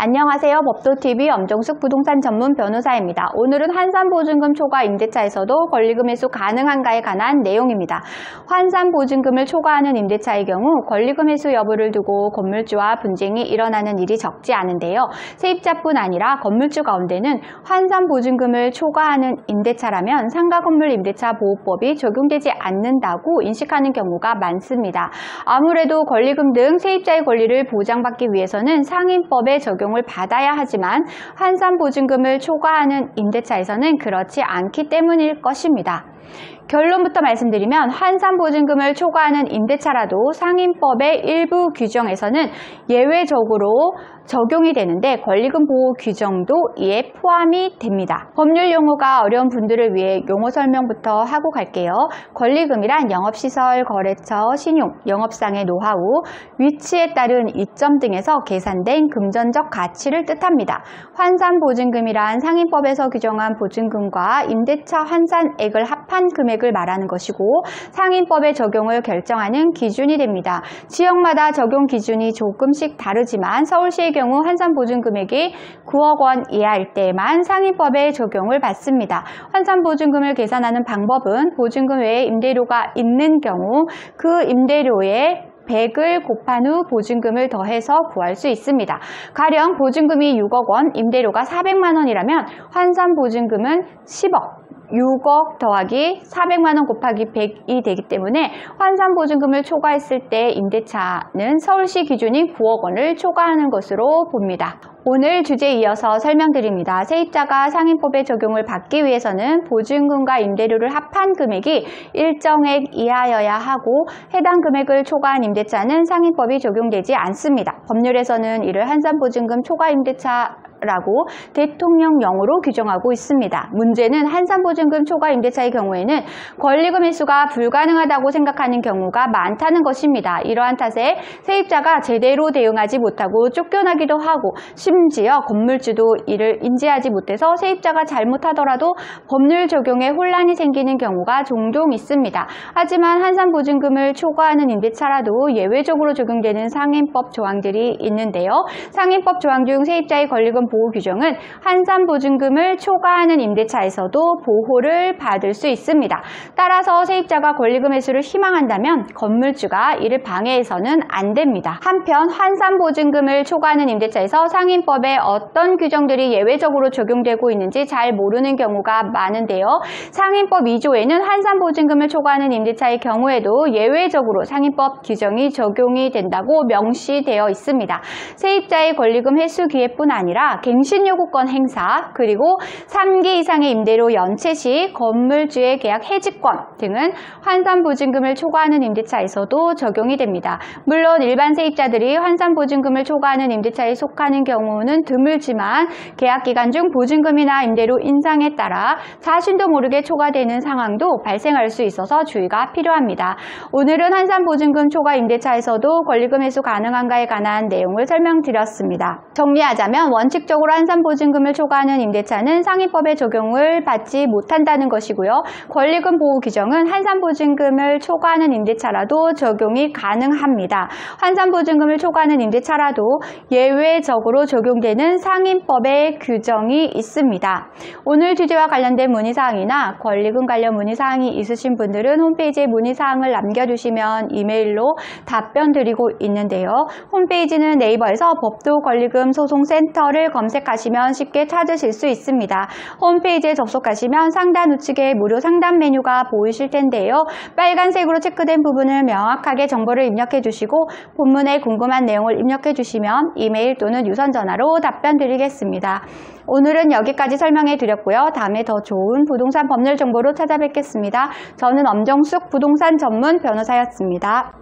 안녕하세요. 법도TV 엄정숙 부동산 전문 변호사입니다. 오늘은 환산보증금 초과 임대차에서도 권리금 회수 가능한가에 관한 내용입니다. 환산보증금을 초과하는 임대차의 경우 권리금 회수 여부를 두고 건물주와 분쟁이 일어나는 일이 적지 않은데요. 세입자뿐 아니라 건물주 가운데는 환산보증금을 초과하는 임대차라면 상가건물 임대차 보호법이 적용되지 않는다고 인식하는 경우가 많습니다. 아무래도 권리금 등 세입자의 권리를 보장받기 위해서는 상인법의 적용을 받아야 하지만 환산보증금을 초과하는 임대차에서는 그렇지 않기 때문일 것입니다. 결론부터 말씀드리면 환산보증금을 초과하는 임대차라도 상인법의 일부 규정에서는 예외적으로 적용이 되는데 권리금 보호 규정도 이에 포함이 됩니다. 법률 용어가 어려운 분들을 위해 용어 설명부터 하고 갈게요. 권리금이란 영업시설, 거래처, 신용, 영업상의 노하우, 위치에 따른 이점 등에서 계산된 금전적 가치를 뜻합니다. 환산보증금이란 상인법에서 규정한 보증금과 임대차 환산액을 합한 금액을 말하는 것이고 상인법의 적용을 결정하는 기준이 됩니다. 지역마다 적용 기준이 조금씩 다르지만 서울시의 경우 환산보증금액이 9억 원 이하일 때만 상인법의 적용을 받습니다. 환산보증금을 계산하는 방법은 보증금 외에 임대료가 있는 경우 그 임대료에 100을 곱한 후 보증금을 더해서 구할 수 있습니다. 가령 보증금이 6억 원, 임대료가 400만 원이라면 환산보증금은 10억. 6억 더하기 400만 원 곱하기 100이 되기 때문에 환산보증금을 초과했을 때 임대차는 서울시 기준인 9억 원을 초과하는 것으로 봅니다. 오늘 주제에 이어서 설명드립니다. 세입자가 상인법의 적용을 받기 위해서는 보증금과 임대료를 합한 금액이 일정액 이하여야 하고 해당 금액을 초과한 임대차는 상인법이 적용되지 않습니다. 법률에서는 이를 환산보증금 초과 임대차라고 대통령령으로 규정하고 있습니다. 문제는 환산보증금 초과 임대차의 경우에는 권리금 회수가 불가능하다고 생각하는 경우가 많다는 것입니다. 이러한 탓에 세입자가 제대로 대응하지 못하고 쫓겨나기도 하고 심지어 건물주도 이를 인지하지 못해서 세입자가 잘못하더라도 법률 적용에 혼란이 생기는 경우가 종종 있습니다. 하지만 환산보증금을 초과하는 임대차라도 예외적으로 적용되는 상인법 조항들이 있는데요. 상인법 조항 중 세입자의 권리금 보호 규정은 환산보증금을 초과하는 임대차에서도 보호를 받을 수 있습니다. 따라서 세입자가 권리금 회수를 희망한다면 건물주가 이를 방해해서는 안 됩니다. 한편 환산보증금을 초과하는 임대차에서 상인법에 어떤 규정들이 예외적으로 적용되고 있는지 잘 모르는 경우가 많은데요. 상인법 2조에는 환산보증금을 초과하는 임대차의 경우에도 예외적으로 상인법 규정이 적용이 된다고 명시되어 있습니다. 세입자의 권리금 회수 기회뿐 아니라 갱신요구권 행사, 그리고 3기 이상의 임대료 연체 시 건물주의 계약 해지권 등은 환산보증금을 초과하는 임대차에서도 적용이 됩니다. 물론 일반 세입자들이 환산보증금을 초과하는 임대차에 속하는 경우는 드물지만 계약기간 중 보증금이나 임대료 인상에 따라 자신도 모르게 초과되는 상황도 발생할 수 있어서 주의가 필요합니다. 오늘은 환산보증금 초과 임대차에서도 권리금 회수 가능한가에 관한 내용을 설명드렸습니다. 정리하자면 원칙적으로 환산보증금을 초과하는 임대차는 상인법의 적용을 받지 못한다는 것이고요. 권리금 보호 규정은 환산보증금을 초과하는 임대차라도 적용이 가능합니다. 환산보증금을 초과하는 임대차라도 예외적으로 적용되는 상인법의 규정이 있습니다. 오늘 주제와 관련된 문의사항이나 권리금 관련 문의사항이 있으신 분들은 홈페이지에 문의사항을 남겨주시면 이메일로 답변 드리고 있는데요. 홈페이지는 네이버에서 법도권리금 소송센터를 검색하시면 쉽게 찾으실 수 있습니다. 홈페이지에 접속하시면 상단 우측에 무료 상담 메뉴가 보이실 텐데요. 빨간색으로 체크된 부분을 명확하게 정보를 입력해 주시고 본문에 궁금한 내용을 입력해 주시면 이메일 또는 유선 전화로 답변 드리겠습니다. 오늘은 여기까지 설명해 드렸고요. 다음에 더 좋은 부동산 법률 정보로 찾아뵙겠습니다. 저는 엄정숙 부동산 전문 변호사였습니다.